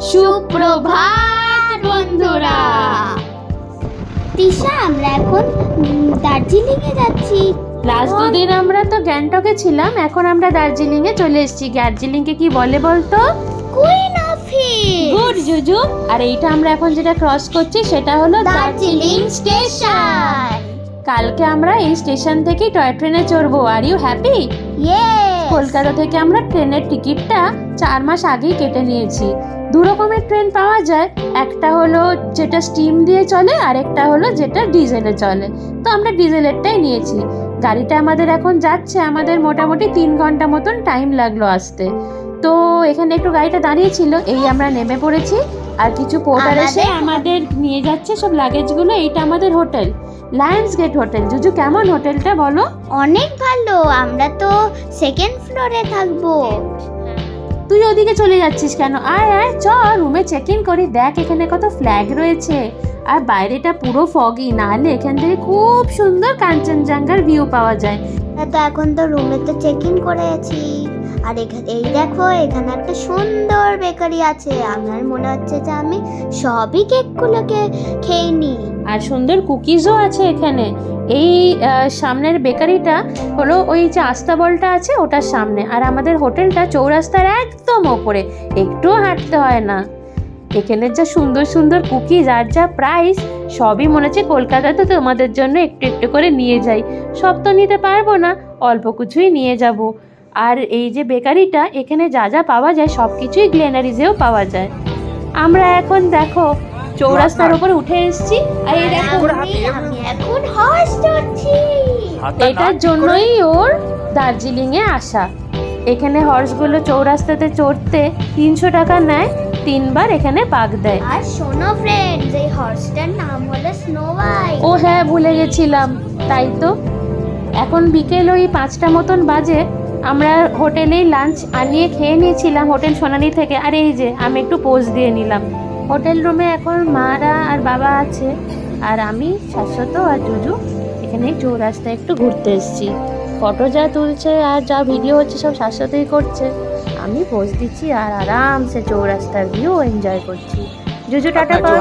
সুপ্রভাত বন্ধুরা। তিশা, আমরা এখন দার্জিলিং এ যাচ্ছি। লাস্ট দুদিন আমরা তো গ্যাংটকে ছিলাম, এখন আমরা দার্জিলিং এ চলে এসেছি। দার্জিলিং কে কি বলে বলতো? Queen of hills. গুড জুজু। আর এইটা আমরা এখন যেটা ক্রস করছি সেটা হলো দার্জিলিং স্টেশন। কালকে আমরা এই স্টেশন থেকেই টয় ট্রেনে চড়বো। Are you happy? Yes. Kolkata থেকে আমরা ট্রেনের টিকিটটা 4 মাস আগেই কেটে নিয়েছি। দু রকমের ট্রেন পাওয়া যায়, একটা হলো যেটা স্টিম দিয়ে চলে আর একটা হলো যেটা ডিজেলে চলে। তো আমরা ডিজেলেরটাই নিয়েছি। গাড়িটা আমাদের এখন যাচ্ছে, আমাদের মোটামুটি 3 ঘন্টা মতন টাইম লাগলো আসতে। তো এখানে একটু গাড়িটা দাঁড়িয়েছিল, এই আমরা নেমে পড়েছি। আর কিছু পোর্টার এসে আমাদের নিয়ে যাচ্ছে সব লাগেজগুলো। এইটা আমাদের হোটেল, লায়ন্স গেট হোটেল। জুজু, কেমন হোটেলটা বলো? অনেক ভালো, আমরা তো সেকেন্ড ফ্লোরে থাকবো। তুই ওদিকে চলে যাচ্ছিস কেন? আয় আয়, চল রুমে চেক ইন করি। দেখ এখানে কত ফ্ল্যাগ রয়েছে, আর বাইরেটা পুরো ফগি, নাহলে এখান থেকে খুব সুন্দর কাঞ্চনজঙ্ঘার ভিউ পাওয়া যায়। তো এখন তো রুমে তো চেক ইন করে আছি। আর এই দেখো, এখানে একটা সুন্দর বেকারি আছে। আমার মনে হচ্ছে যে আমি সবই কেকগুলোকে খেয়ে নিই। আর সুন্দর কুকিজও আছে এখানে। এই সামনের বেকারিটা হলো ওই যে আস্তাবলটা আছে ওটার সামনে। আর আমাদের হোটেলটা চৌরাস্তার একদম ওপরে, একটুও হাঁটতে হয় না। এখানের যা সুন্দর সুন্দর কুকিজ আর যা প্রাইস, সবই মনে হচ্ছে কলকাতাতে তোমাদের জন্য একটু একটু করে নিয়ে যাই। সব তো নিতে পারবো না, অল্প কিছুই নিয়ে যাব। আর এই যে বেকারিটা, এখানে যা যা পাওয়া যায় সব কিছুই গ্লেনারিজেও পাওয়া যায়। আমরা এখন দেখো চৌরাস্তার উপরে উঠে এসেছি। আর এই দেখো, আমি এখন হর্স চড়ছি। এটার জন্যই ওর দার্জিলিং এ আসা। এখানে হর্সগুলো চৌরাস্তাতে চড়তে 300 টাকা নেয়, 3 বার এখানে পাক দেয়। আর শোনো ফ্রেন্ডস, এই হর্সটার নাম হলো স্নো হোয়াইট। ও হ্যাঁ, ভুলে গেছিলাম। তাই তো এখন বিকেল ওই 5টা মতন বাজে। আমরা হোটেলেই লাঞ্চ আনিয়ে খেয়ে নিয়েছিলাম হোটেল সোনালি থেকে। আর এই যে আমি একটু পোজ দিয়ে নিলাম। হোটেল রুমে এখন মারা আর বাবা আছে, আর আমি শাশ্বত আর জুজু এখানে চৌরাস্তায় একটু ঘুরতে এসেছি। ফটো যা তুলছে আর যা ভিডিও হচ্ছে সব শাশ্বতই করছে, আমি পোজ দিচ্ছি আর আরামসে চৌরাস্তার ভিউ এনজয় করছি। জুজু টাটা কর।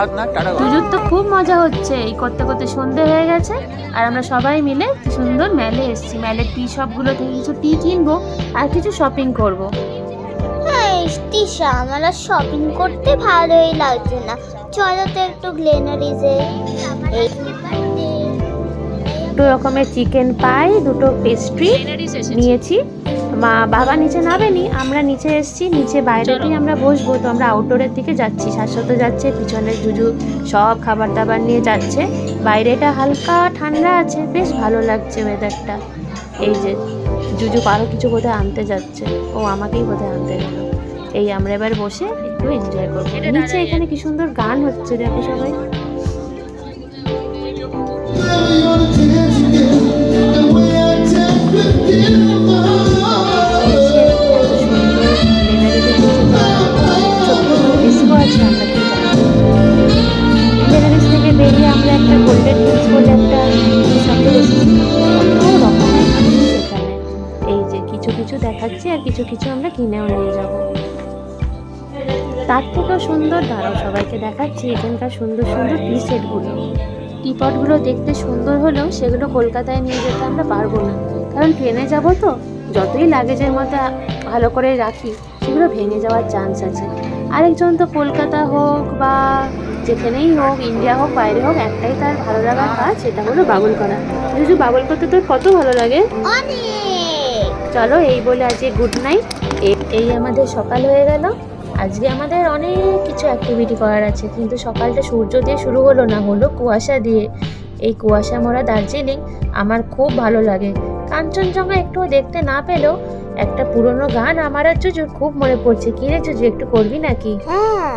জুজুর তো খুব মজা হচ্ছে, এই করতে করতে সন্ধে হয়ে গেছে। আর আমরা সবাই মিলে সুন্দর মেলে এসেছি। মেলের টি শপগুলো থেকে কিছু টি কিনবো আর কিছু শপিং করবো। হ্যাঁ তিশা, আমার আর শপিং করতে ভালোই লাগছে না। চলো তো একটু গ্লেনারিজে। দু রকমের চিকেন পাই, দুটো পেস্ট্রি নিয়েছি। বাবা নিচে নামেনি, আমরা নিচে এসেছি। নিচে বাইরেতেই আমরা বসবো। তো আমরা আউটডোরের দিকে যাচ্ছি, শাশ্বত যাচ্ছে পিছনে, জুজু সব খাবার দাবার নিয়ে যাচ্ছে। বাইরেটা হালকা ঠান্ডা আছে, বেশ ভালো লাগছে ওয়েদারটা। এই যে জুজু আরও কিছু বোধহয় আনতে যাচ্ছে, ও আমাকেই বোধহয় আনতে গেল। এই আমরা এবার বসে একটু এনজয় করবো। নিচে এখানে কি সুন্দর গান হচ্ছে, দেখো সবাই। থেকে বেরিয়ে আমরা একটা গোল্ডেন হিলস বলে একটা শপে এসেছি। কত রকমের জিনিস এখানে, এই যে কিছু কিছু দেখাচ্ছি আর কিছু কিছু আমরা কিনেও নিয়ে যাব। তার থেকেও সুন্দর, দাঁড়াও সবাইকে দেখাচ্ছি এখানকার সুন্দর সুন্দর টি সেটগুলো। টিপটগুলো দেখতে সুন্দর হলেও সেগুলো কলকাতায় নিয়ে যেতে আমরা পারবো না, কারণ ট্রেনে যাব তো। যতই লাগেজের মধ্যে ভালো করে রাখি, সেগুলো ভেঙে যাওয়ার চান্স আছে। আরেকজন তো কলকাতা হোক বা যেখানেই হোক, ইন্ডিয়া হোক বাইরে হোক, একটাই তার ভালো লাগার কাজ, সেটা হলো বাবুল করা। যদি বাবুল করতে তোর কত ভালো লাগে। চলো এই বলে আজকে গুড নাইট। এই আমাদের সকাল হয়ে গেল। আজকে আমাদের অনেক কিছু অ্যাক্টিভিটি করার আছে, কিন্তু সকালটা সূর্য দিয়ে শুরু হলো না, হলো কুয়াশা দিয়ে। এই কুয়াশা মরা দার্জিলিং আমার খুব ভালো লাগে। কাঞ্চনজঙ্ঘা একটুও দেখতে না পেলেও একটা পুরনো গান আমার আর জুজুর খুব মনে পড়ছে। কি রে জুজু, একটু করবি নাকি? হ্যাঁ।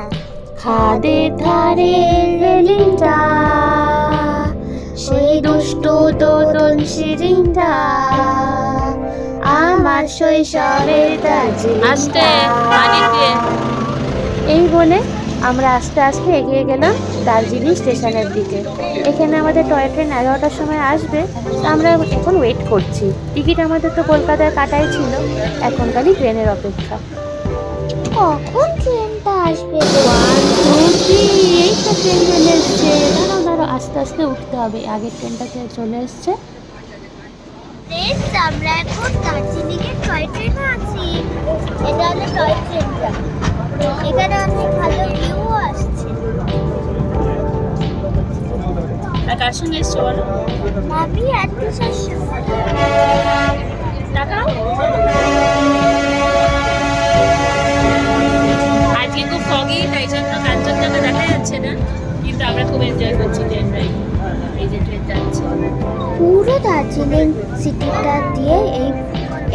খাদের ধারে রেলিংটা, সেই দুষ্টু দোদন সিরিংটা, আমার শৈশবের দার্জিলিং। এই বলে আমরা আস্তে আস্তে এগিয়ে গেলাম দার্জিলিং স্টেশনের দিকে। এখানে আমাদের টয় ট্রেন 11টার সময় আসবে। আমরা এখন ওয়েট করছি। টিকিট আমাদের তো কলকাতায় কাটাই ছিল, এখন খালি ট্রেনের অপেক্ষা। কখন ট্রেনটা আসবে? একটা ট্রেন চলে এসছে। দাঁড়াও দাঁড়াও, আস্তে আস্তে উঠতে হবে, আগের ট্রেনটা চলে এসছে। আমরা এখন দার্জিলিং এর টয় ট্রেনে আছি। এটা হলো টয় ট্রেনটা, এখানে অনেক ভালো ভিউ আসছে। আর কার সঙ্গে এসছো বলো? আমি একটু টাকাও আজকে খুব ফগি, তাই জন্য কাঞ্চনজঙ্ঘা দেখা যাচ্ছে না, কিন্তু আমরা খুব এনজয় করছি ট্রেন রাইড। এই যে ট্রেন যাচ্ছে পুরো দার্জিলিং সিটিটা দিয়ে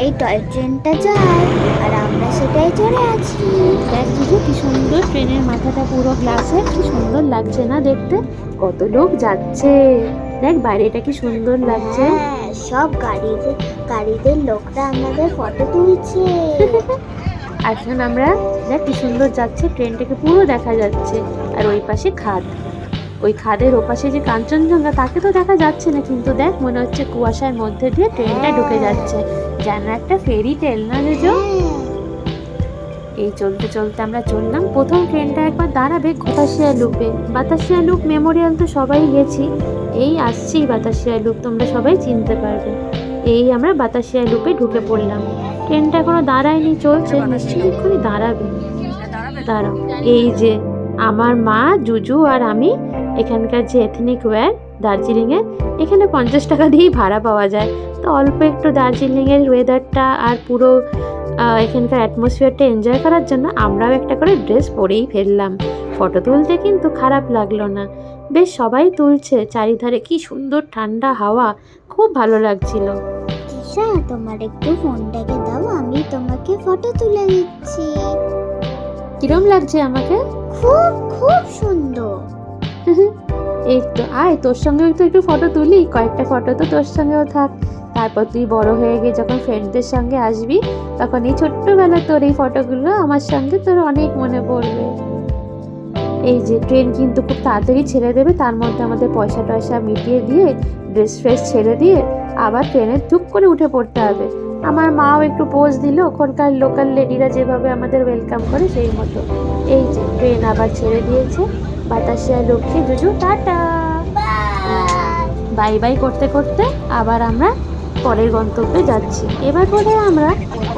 এই টয় ট্রেনটা যায়, আর আমরা সেটাই চড়ে আছি। দেখ বুঝো কি সুন্দর, ট্রেনের মাথাটা পুরো গ্লাসে, কি সুন্দর লাগছে না দেখতে? কত লোক যাচ্ছে, দেখ বাইরেটা কি সুন্দর লাগছে। হ্যাঁ, সব গাড়িদের লোকরা আমাদের ফটো তুলছে। এখন আমরা দেখ কি সুন্দর যাচ্ছে, ট্রেনটাকে পুরো দেখা যাচ্ছে। আর ওই পাশে খাদ, ওই খাদের ওপাশে যে কাঞ্চনজঙ্ঘা, তাকে তো দেখা যাচ্ছে না, কিন্তু দেখ মনে হচ্ছে কুয়াশার মধ্যে দিয়ে ট্রেনটা ঢুকে যাচ্ছে, যেন একটা ফেরি টেল না বুঝো। এই চলতে চলতে আমরা চললাম, প্রথম ট্রেনটা একবার দাঁড়াবে বাতাসিয়া লুপে। বাতাসিয়া লুপ মেমোরিয়াল তো সবাই গেছি, এই আসছি বাতাসিয়া লুপ, তোমরা সবাই চিনতে পারবে। এই আমরা বাতাসিয়া লুপে ঢুকে পড়লাম। ট্রেনটা এখনো দাঁড়ায়নি, চলছে, নিশ্চয়ই এক্ষুনি দাঁড়াবে। দাঁড়াও, এই যে আমার মা, জুজু আর আমি, এখানকার যে এথনিক ওয়্যার দার্জিলিংয়ের, এখানে 50 টাকা দিয়েই ভাড়া পাওয়া যায়। তো অল্প একটু দার্জিলিংয়ের ওয়েদারটা আর পুরো এখানকার অ্যাটমসফিয়ারটা এনজয় করার জন্য আমরাও একটা করে ড্রেস পরেই ফেললাম। ফটো তুলতে কিন্তু খারাপ লাগলো না, বেশ সবাই তুলছে, চারিধারে কি সুন্দর ঠান্ডা হাওয়া, খুব ভালো লাগছিল। তিশা, তোমার একটু ফোনটাকে দাও, আমি তোমাকে ফটো তুলে দিচ্ছি। কিরম লাগছে আমাকে? খুব খুব সুন্দর। এই তো আয়, তোর সঙ্গেও তো একটু ফটো তুলি, কয়েকটা ফটো তো তোর সঙ্গেও থাক। তারপর তুই বড় হয়ে গিয়ে যখন ফ্রেন্ডদের সঙ্গে আসবি, তখন এই ছোট্টবেলা তোর এই ফটোগুলো আমার সঙ্গে তোর অনেক মনে পড়বে। এই যে ট্রেন কিন্তু খুব তাড়াতাড়ি ছেড়ে দেবে, তার মধ্যে আমাদের পয়সা টয়সা মিটিয়ে দিয়ে ড্রেস ফ্রেস ছেড়ে দিয়ে আবার ট্রেনে ধুপ করে উঠে পড়তে হবে। আমার মাও একটু পোজ দিল, ওখানকার লোকাল লেডিরা যেভাবে আমাদের ওয়েলকাম করে সেই মতো। এই যে ট্রেন আবার ছেড়ে দিয়েছে, বাতাসিয়া লোককে জুজু টাটা বাই বাই করতে করতে আবার আমরা পরের গন্তব্যে যাচ্ছি। এবার করে আমরা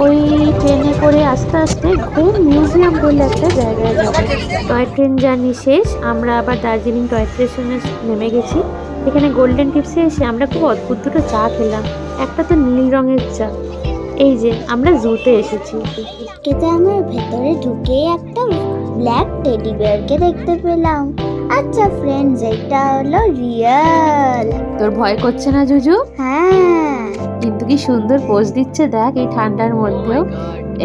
ওই ট্রেনে করে আস্তে আস্তে ঘুম মিউজিয়াম বলে একটা জায়গায় যাব। টয় ট্রেন জার্নি শেষ, আমরা আবার দার্জিলিং টয় স্টেশনে নেমে গেছি। এখানে গোল্ডেন টিপসে এসে আমরা খুব অদ্ভুত দুটো চা খেলাম, একটা তো নীল রঙের চা। এই যে আমরা জুতে এসেছি। কিন্তু আমার ভেতরে ঢুকে একটা ব্ল্যাক টেডি বিয়ারকে দেখতে পেলাম। আচ্ছা ফ্রেন্ডস, এটা হলো রিয়েল। তোর ভয় করছে না জুজু? হ্যাঁ, কিন্তু কি সুন্দর পোজ দিচ্ছে দেখ এই ঠান্ডার মধ্যেও।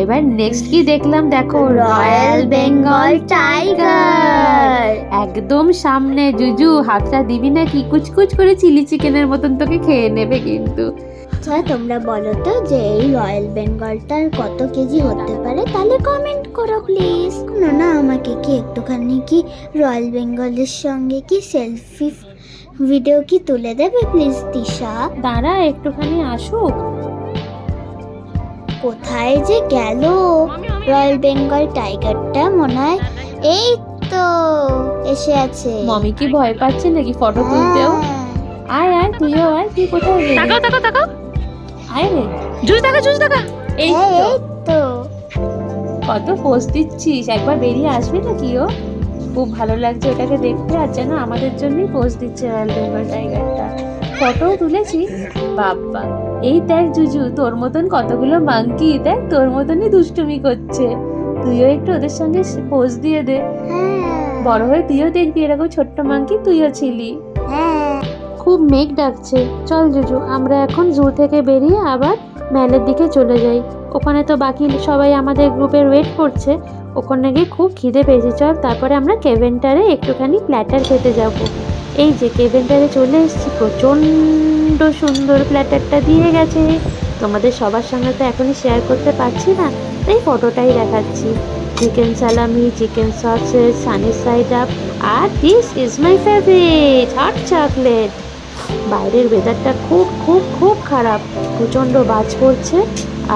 এবার নেক্সট কি দেখলাম দেখো, রয়্যাল বেঙ্গল টাইগার। একদম সামনে। জুজু হাতটা দিবি না কি? কুচকুচ করে চিলি চিকেনের মতন তোকে খেয়ে নেবে কিন্তু। আচ্ছা তোমরা বলো তো যে এই রয়্যাল বেঙ্গলটার কত কেজি হতে পারে, তাহলে কমেন্ট করো প্লিজ। না আমাকে কি একটুখানি কি রয়্যাল বেঙ্গলের সঙ্গে কি সেলফি ভিডিও কি তুলে দেবে প্লিজ তিশা? দাঁড়া একটুখানি আসুক। কোথায় যে গেল রয়্যাল বেঙ্গল টাইগারটা? মনে হয় এই তো এসে আছে। মমি কি ভয় পাচ্ছে নাকি ফটো তুলতেও? আয় আয়, তুইও আয়। তুই কোথায় গেলি? তাকাও তাকাও তাকাও, আয় রে জুস দেখা জুস দেখা। এই এই তো কত পোজ দিচ্ছিস, একবার বেরিয়ে আসবে না কি? ও খুব ভালো লাগছে ওটাকে দেখতে, আর যেন আমাদের জন্যই পোজ দিচ্ছে রয়্যাল বেঙ্গল টাইগারটা। ফটোও তুলেছি। বাবা, এই দেখ জুজু, তোর মতন কতগুলো মাঙ্কি দেখ তোর মতনই দুষ্টুমি করছে। তুইও একটু ওদের সঙ্গে পোজ দিয়ে দে, বড় হয়ে তুইও দেখবি এরকম ছোট্ট মাঙ্কি তুইও ছিলি। খুব মেঘ ডাকছে, চল জুজু আমরা এখন জু থেকে বেরিয়ে আবার ম্যালের দিকে চলে যাই। ওখানে তো বাকি সবাই আমাদের গ্রুপের ওয়েট করছে, ওখানে গিয়ে খুব খিদে পেয়েছে। চল তারপরে আমরা কেভেন্টারে একটুখানি প্ল্যাটার খেতে যাব। এই যে কেভেন্টারে চলে এসেছি, প্রচণ্ড সুন্দর প্ল্যাটারটা দিয়ে গেছে। তোমাদের সবার সঙ্গে তো এখনই শেয়ার করতে পারছি না, তাই ফটোটাই দেখাচ্ছি। Chicken salami, chicken sausage, sunny side up, আর this is my favourite hot chocolate. বাইরের ওয়েদারটা খুব খুব খুব খারাপ, প্রচণ্ড বাজ পড়ছে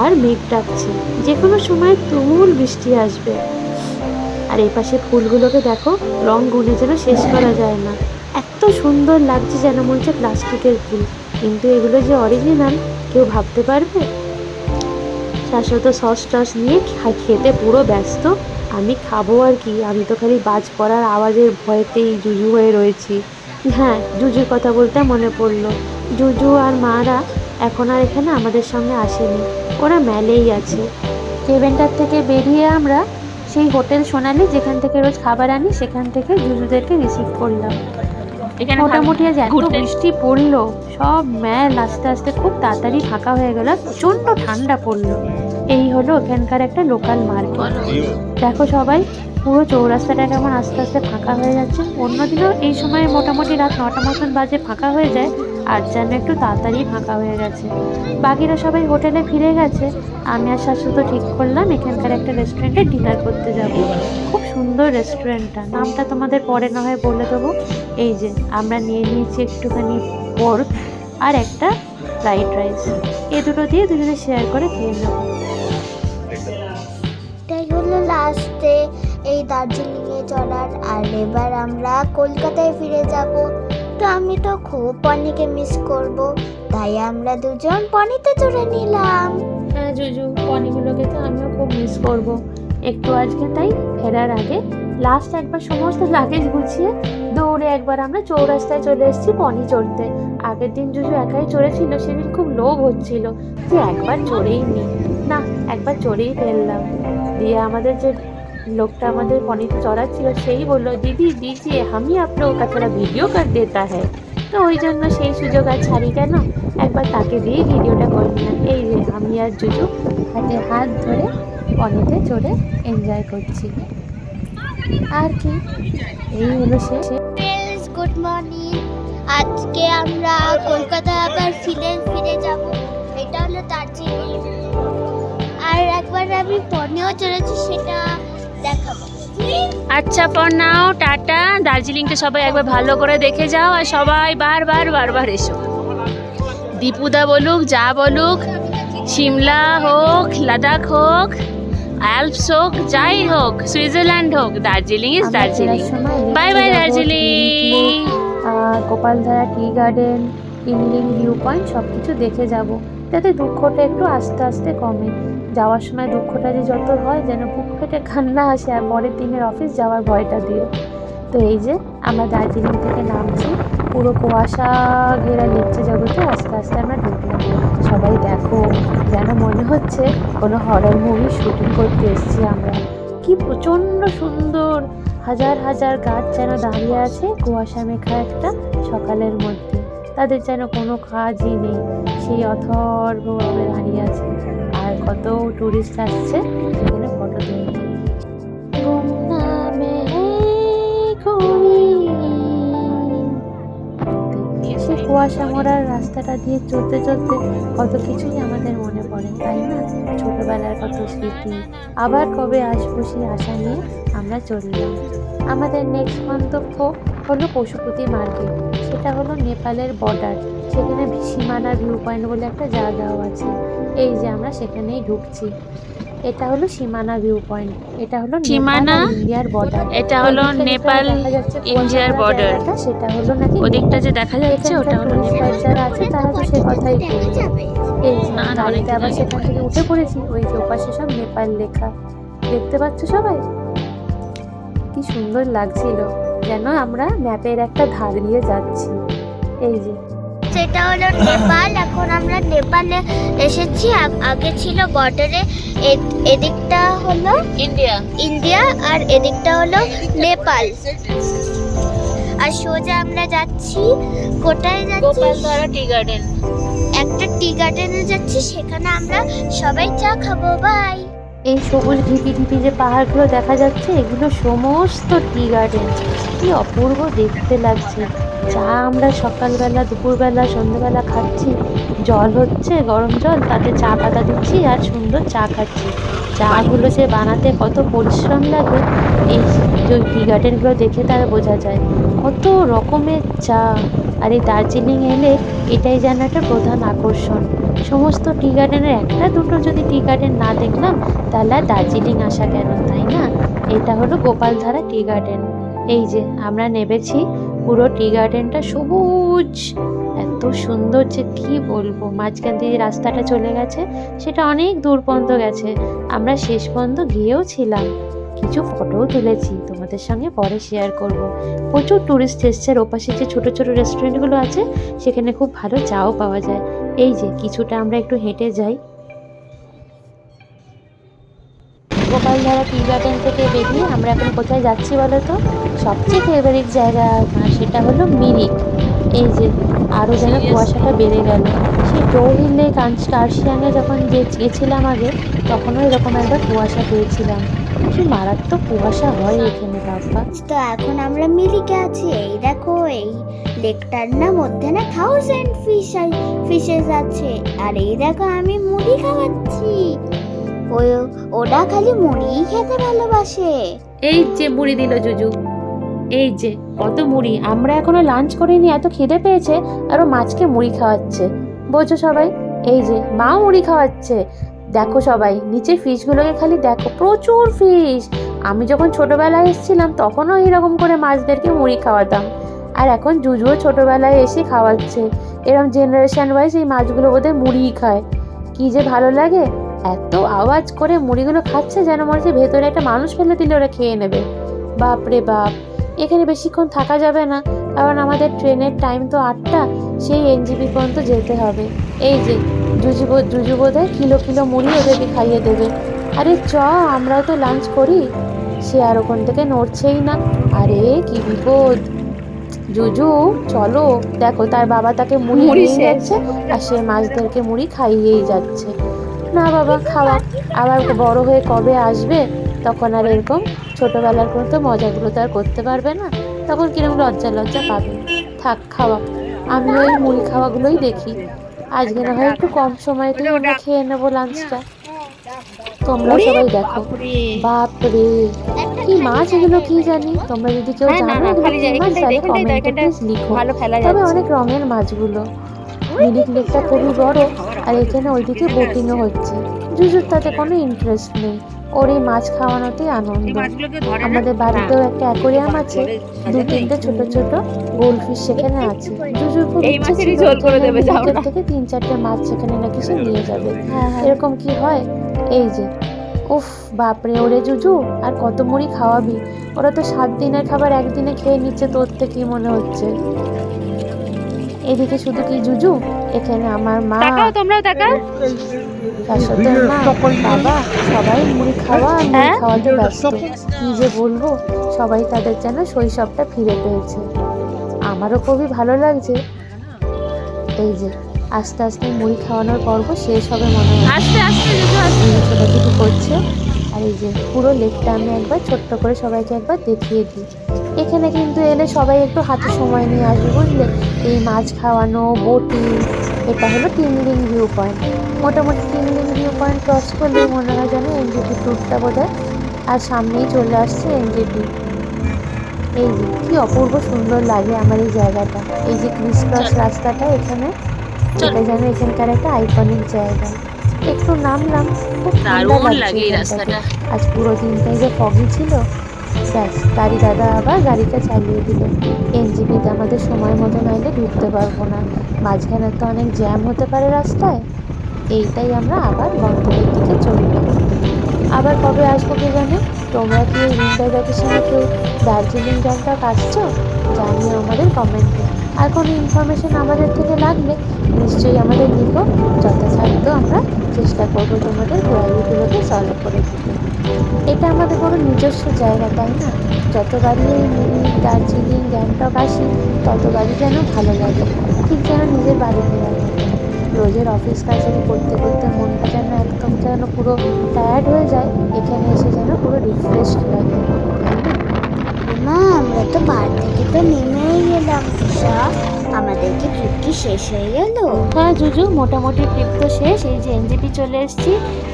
আর মেঘ ডাকছে, যে কোনো সময় তুমুল বৃষ্টি আসবে। আর এই পাশে ফুলগুলোকে দেখো, রং গুনে যেন শেষ করা যায় না, এত সুন্দর লাগছে যেন মনে হচ্ছে প্লাস্টিকের ফুল, কিন্তু এগুলো যে অরিজিনাল কেউ ভাবতে পারবে? শাশ্বত সস টস নিয়ে খেতে পুরো ব্যস্ত। আমি খাবো আর কি, আমি তো খালি বাজ পড়ার আওয়াজের ভয়েতেই জুজু হয়ে রয়েছি। হ্যাঁ, জুজুর কথা বলতে মনে পড়লো, জুজু আর মারা এখন আর এখানে আমাদের সঙ্গে আসেনি, ওরা মেলেই আছে। কেভেন্টার থেকে বেরিয়ে আমরা সেই হোটেল সোনালি, যেখান থেকে রোজ খাবার আনি, সেখান থেকে জুজুদেরকে রিসিভ করলাম। মোটামুটি আজ এত বৃষ্টি পড়লো, সব ম্যাল আস্তে আস্তে খুব তাড়াতাড়ি ফাঁকা হয়ে গেল, প্রচণ্ড ঠান্ডা পড়লো। এই হলো এখানকার একটা লোকাল মার্কেট। দেখো সবাই, পুরো চৌরাস্তাটা কেমন আস্তে আস্তে ফাঁকা হয়ে যাচ্ছে। অন্যদিনও এই সময় মোটামুটি রাত 9টা মতন বাজে ফাঁকা হয়ে যায়, আর যেন একটু তাড়াতাড়ি ফাঁকা হয়ে গেছে। বাকিরা সবাই হোটেলে ফিরে গেছে। আমি আর শাশ্বত ঠিক করলাম এখানকার একটা রেস্টুরেন্টে ডিনার করতে যাব। খুব সুন্দর রেস্টুরেন্টটা, নামটা তোমাদের পরে না হয় বলে দেবো। এই যে আমরা নিয়ে নিয়েছি একটুখানি পর্ক আর একটা ফ্রাইড রাইস, এ দুটো দিয়ে দুজনে শেয়ার করে খেয়ে নেবো। এটাই হলো লাস্টে এই দার্জিলিংয়ে চড়ার। আর এবার আমরা কলকাতায় ফিরে যাব। তো আমি তো খুব পনিকে মিস করব, তাই আমরা দুজন পনিতে চড়ে নিলাম। হ্যাঁ জুজু, পনিগুলোকে তো আমিও খুব মিস করব একটু আজকে। তাই ফেরার আগে লাস্ট একবার সমস্ত লাগেজ গুছিয়ে দৌড়ে একবার আমরা চৌরাস্তায় চলে এসেছি পনি চড়তে। আগের দিন জুজু একাই চড়েছিল, সেদিন খুব লোভ হচ্ছিল যে একবার চড়েই নি, না একবার চড়েই ফেললাম। দিয়ে আমাদের যে লোকটা আমাদের পনিতে চড়াচ্ছিল সেই বললো, দিদি দিজিয়ে হামি আপ লোগোं का थोड़ा वीडियो कर देता है। তো ওই জন্য সেই সুযোগ আর ছাড়ি কেন, একবার তাকে দিয়েই ভিডিওটা করে নিলাম। এই যে আমি আর জুজু হাতে হাত ধরে পনিতে চড়ে এনজয় করছি। আর কি, এই হলো শেষ। Good morning. আজকে আমরা কলকাতা আবার ফিরে যাব। এটা হলো দার্জিলিং। আর একবার আমি পনেও চলেছি, সেটা দেখাবো। আচ্ছা ফর নাও টাটা। দার্জিলিংটা সবাই একবার ভালো করে দেখে যাও, আর সবাই বারবার এসো। দীপুদা বলুক, যা বলুক, সিমলা হোক, লাদাখ হোক, অ্যালপস হোক, যাই হোক, সুইজারল্যান্ড হোক, Darjeeling is Darjeeling. Bye bye Darjeeling. Gopaldhara tea garden, ইমলিং ভিউ পয়েন্ট সব কিছু দেখে যাব, যাতে দুঃখটা একটু আস্তে আস্তে কমে। যাওয়ার সময় দুঃখটা যে যত হয় যেন বুক ফেটে কান্না আসে, আর পরের দিনের অফিস যাওয়ার ভয়টা দিয়ে। তো এই যে আমরা দার্জিলিং থেকে নামছি, পুরো কুয়াশা ঘেরা নিচ্ছে জগতে আস্তে আস্তে আমরা ঢুকলাম। সবাই দেখো, যেন মনে হচ্ছে কোনো হরর মুভি শুটিং করতে এসেছি আমরা। কি প্রচণ্ড সুন্দর, হাজার হাজার গাছ যেন দাঁড়িয়ে আছে কুয়াশা মেখা একটা সকালের মধ্যে, তাদের যেন কোনো কাজই নেই, সেই অথর্বভাবে দাঁড়িয়ে আছে। আর কত টুরিস্ট আসছে সেখানে ফটো তুলতে। সে কুয়াশা মোড়ার রাস্তাটা দিয়ে চলতে চলতে কত কিছুই আমাদের মনে পড়ে, তাই না? ছোটবেলার কত স্মৃতি, আবার কবে আসবো সেই আশা নিয়ে আমরা চললাম। আমাদের নেক্সট গন্তব্য হলো পশুপতি মার্কেট, সেটা হলো নেপালের বর্ডার, সেখানে সীমানা ভিউ পয়েন্ট বলে একটা জায়গাও আছে। এই যে আমরা সেখানেই ঢুকছি। এটা হলো সীমানা ভিউ পয়েন্ট, এটা হলো সীমানা ইন্ডিয়ার বর্ডার, এটা হলো নেপাল ইন্ডিয়ার বর্ডার। সেটা হলো নাকি ওদিকটা যে দেখা যাচ্ছে ওটা হলো নেপাল। যারা আছে তারা তো সে কথাই বলবে। এই গাড়িতে আবার সেখান থেকে উঠে পড়েছি, ওই যে ওপাশে সব নেপাল লেখা দেখতে পাচ্ছ সবাই, কি সুন্দর লাগছিল, যেন আমরা ম্যাপের একটা ধার দিয়ে যাচ্ছি। এই যে সেটা হলো নেপাল। এখন আমরা নেপালে এসেছি, আগে ছিল বর্ডারে। এদিকটা হলো ইন্ডিয়া আর এদিকটা হলো নেপাল। আর সোজা আমরা যাচ্ছি, কোথায় যাচ্ছি? Gopaldhara tea garden. একটা টি গার্ডেনে যাচ্ছি, সেখানে আমরা সবাই চা খাবো। বাই। এই সবুজ ঢিপি ঢিপি যে পাহাড়গুলো দেখা যাচ্ছে, এগুলো সমস্ত টি গার্ডেন। কি অপূর্ব দেখতে লাগছে। চা আমরা সকালবেলা, দুপুরবেলা, সন্ধ্যেবেলা খাচ্ছি, জল হচ্ছে গরম জল, তাতে চা পাতা দিচ্ছি আর সুন্দর চা খাচ্ছি। চাগুলো যে বানাতে কত পরিশ্রম লাগে, এই টি গার্ডেনগুলো দেখে তার বোঝা যায়। কত রকমের চা। আর এই দার্জিলিং এলে এটাই যেন একটা প্রধান আকর্ষণ, সমস্ত টি গার্ডেনের একটা দুটো যদি টি গার্ডেন না দেখলাম তাহলে আর দার্জিলিং আসা কেন, তাই না? এটা হলো গোপালধারা টি গার্ডেন। এই যে আমরা নেমেছি, পুরো টি গার্ডেনটা সবুজ, এত সুন্দর যে কি বলবো। মাঝখান দিয়ে রাস্তাটা চলে গেছে, সেটা অনেক দূর পর্যন্ত গেছে। আমরা শেষ পর্যন্ত গিয়েও ছিলাম, কিছু ফটোও তুলেছি, তোমাদের সঙ্গে পরে শেয়ার করব। প্রচুর টুরিস্ট এসছে। ওপাশে যে ছোট ছোট রেস্টুরেন্টগুলো আছে সেখানে খুব ভালো চাও পাওয়া যায়। এই যে কিছুটা আমরা একটু হেঁটে যাই। গোপালধারা টি গার্ডেন থেকে বেরিয়ে আমরা এখন কোথায় যাচ্ছি বলো তো? সবচেয়ে ফেভারিট জায়গা আমার, সেটা হলো মিরিক। এই যে আরও যেন কুয়াশাটা বেড়ে গেল। সেই টো হিলে কার্শিয়াঙে যখন গিয়েছিলাম আগে, তখনও এরকম একবার কুয়াশা পেয়েছিলাম। কি মারাত্মক কুয়াশা হয় এখানে বাবা। তো এখন আমরা মিরিকে আছি। এই দেখো, এই লেকটার না মধ্যে না 1000 ফিশেস আছে। আর এই দেখো আমি মুড়ি খাওয়াচ্ছি। ওরা খালি মুড়িই খেতে ভালোবাসে। এই যে মুড়ি দিল জুজু, এই যে কত মুড়ি। আমরা এখনো লাঞ্চ করিনি, এত খিদে পেয়েছে আরও মাছকে মুড়ি খাওয়াচ্ছে, বোঝো সবাই? এই যে মা মুড়ি খাওয়াচ্ছে। দেখো সবাই নিচে ফিশগুলোকে খালি দেখো, প্রচুর ফিশ। আমি যখন ছোটবেলায় এসেছিলাম তখনও এরকম করে মাছদেরকে মুড়ি খাওয়াতাম, আর এখন জুজুও ছোটবেলায় এসে খাওয়াচ্ছে। এরকম জেনারেশন ওয়াইজ এই মাছগুলো ওদের মুড়িই খায়। কি যে ভালো লাগে, এত আওয়াজ করে মুড়িগুলো খাচ্ছে যেন মনে হচ্ছে ভেতরে একটা মানুষ ফেলে দিলে ওরা খেয়ে নেবে। বাপ রে বাপ। এখানে বেশিক্ষণ থাকা যাবে না, কারণ আমাদের ট্রেনের টাইম তো 8টা, সেই এনজিপি পর্যন্ত যেতে হবে। এই যে জুজু বোধহয় কিলো কিলো মুড়ি ওদেরকে খাইয়ে দেবে। আরে চ, আমরাও তো লাঞ্চ করি। সে আর ওখান থেকে নড়ছেই না। আরে কি বিপদ। জুজু চলো, দেখো তার বাবা তাকে মুড়ি দিয়ে যাচ্ছে, আর সে মাছদেরকে মুড়ি খাইয়েই যাচ্ছে। না বাবা, খাওয়া। আবার বড় হয়ে কবে আসবে, তখন আর এরকম ছোটবেলার মতো মজাগুলো তো আর করতে পারবে না, তখন কিরকম লজ্জা লজ্জা পাবে। থাক, খাওয়া। আমি ওই মুড়ি খাওয়াগুলোই দেখি। আজকে না হয় একটু কম সময়তেই আমরা খেয়ে নেবো লাঞ্চটা। তোমরা সবাই দেখো, বাপরে কি মাছ এগুলো, কি জানি। তোমরা যদি কেউ জানো এগুলো কি মাছ তাহলে কমেন্টে প্লিজ লিখো। তবে অনেক রঙের মাছগুলো। মিরিক লেকটা খুবই বড়, আর এখানে ওইদিকে বোটিংও হচ্ছে। জুজুর তাতে কোনো ইন্টারেস্ট নেই, ওর এই মাছ খাওয়ানোতেই আনন্দ। আমাদের বাড়িতেও একটা অ্যাকোরিয়াম আছে, 2-3টে ছোট ছোট গোল্ডফিশ সেখানে আছে। জুজুর খুব ইচ্ছে ছিল মিরিকের থেকে 3-4টে মাছ সেখানে নাকি সে নিয়ে যাবে। এরকম কি হয়? এই যে উফ, বাপরে ওরে জুজু, আর কত মুড়ি খাওয়াবি? ওরা তো 7 দিনের খাবার একদিনে খেয়ে নিচ্ছে, তোর থেকে কি মনে হচ্ছে? এদিকে শুধু কি জুজু, এখানে আমার মা, শাশুড়ি মা, বাবা সবাই মুড়ি খাওয়া আর মুড়ি খাওয়াতে ব্যস্ত। কি যে বলবো, সবাই তাদের যেন শৈশবটা ফিরে পেয়েছে। আমারও খুবই ভালো লাগছে। এই যে আস্তে আস্তে মুড়ি খাওয়ানোর পর্ব শেষ হবে মনে হয়। ছোটাছুটি করছে। আর এই যে পুরো লেকটা আমি একবার ছোট্ট করে সবাইকে একবার দেখিয়ে দিই। এখানে কিন্তু এলে সবাই একটু হাতে সময় নিয়ে আসবে, বুঝলে? এই মাছ খাওয়ানো, বোটিং, এটা হলো টিংলিং ভিউ পয়েন্ট। মোটামুটি টিংলিং ভিউ পয়েন্ট ক্রস করলেই মনে হয় যেন এনজেপি ট্যুরটা বোধহয় আর সামনেই চলে আসছে এনজেপি। এই যে কি অপূর্ব সুন্দর লাগে আমার এই জায়গাটা। এই যে ক্রিস ক্রস রাস্তাটা এখানে, এটা যেন এখানকার একটা আইকনিক জায়গা। একটু নামলাম, খুব ঠান্ডা লাগছে এই রাস্তাটা। আজ পুরো দিনটাই যে ফগি ছিল। ব্যাস, গাড়ি দাদা আবার গাড়িটা চালিয়ে দিল। এনজিপিতে আমাদের সময় মতো নাইলে ঢুকতে পারবো না, মাঝখানে তো অনেক জ্যাম হতে পারে রাস্তায়। এইটাই আমরা আবার গন্তব্যের দিকে চলে গেলাম। আবার কবে আসবো কে জানে? তোমরা কি এই উইন্টার ভ্যাকেশনে কেউ দার্জিলিং গ্যাংটক আসছো? জানিও আমাদের কমেন্টে। আর কোনো ইনফরমেশন আমাদের থেকে লাগলে নিশ্চয়ই আমাদের লিখো, যথাসাধ্য আমরা চেষ্টা করবো তোমাদের কোয়ারিগুলোকে সলভ করে দিতে। এটা আমাদের বড় নিজস্ব জায়গা, তাই না? যতবারই এই মিরিক, দার্জিলিং, গ্যাংটক আসি ততবারই যেন ভালো লাগে, ঠিক যেন নিজের বাড়ি ফেরার মতো। রোজের অফিস কাছারি করতে করতে মনটা যেন একদম যেন পুরো টায়ার্ড হয়ে যায়, এখানে এসে যেন পুরো রিফ্রেশড লাগে। মা, আমরা তো বাড়ি থেকে তো নেমেই গেলাম। আমাদের কি ট্রিপ কি শেষ হয়ে গেল? হ্যাঁ জুজু, মোটামুটি ট্রিপ তো শেষ। এই যে এনজেপি চলে এসেছি।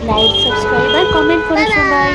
লাইক, সাবস্ক্রাইব আর কমেন্ট করে সবাই।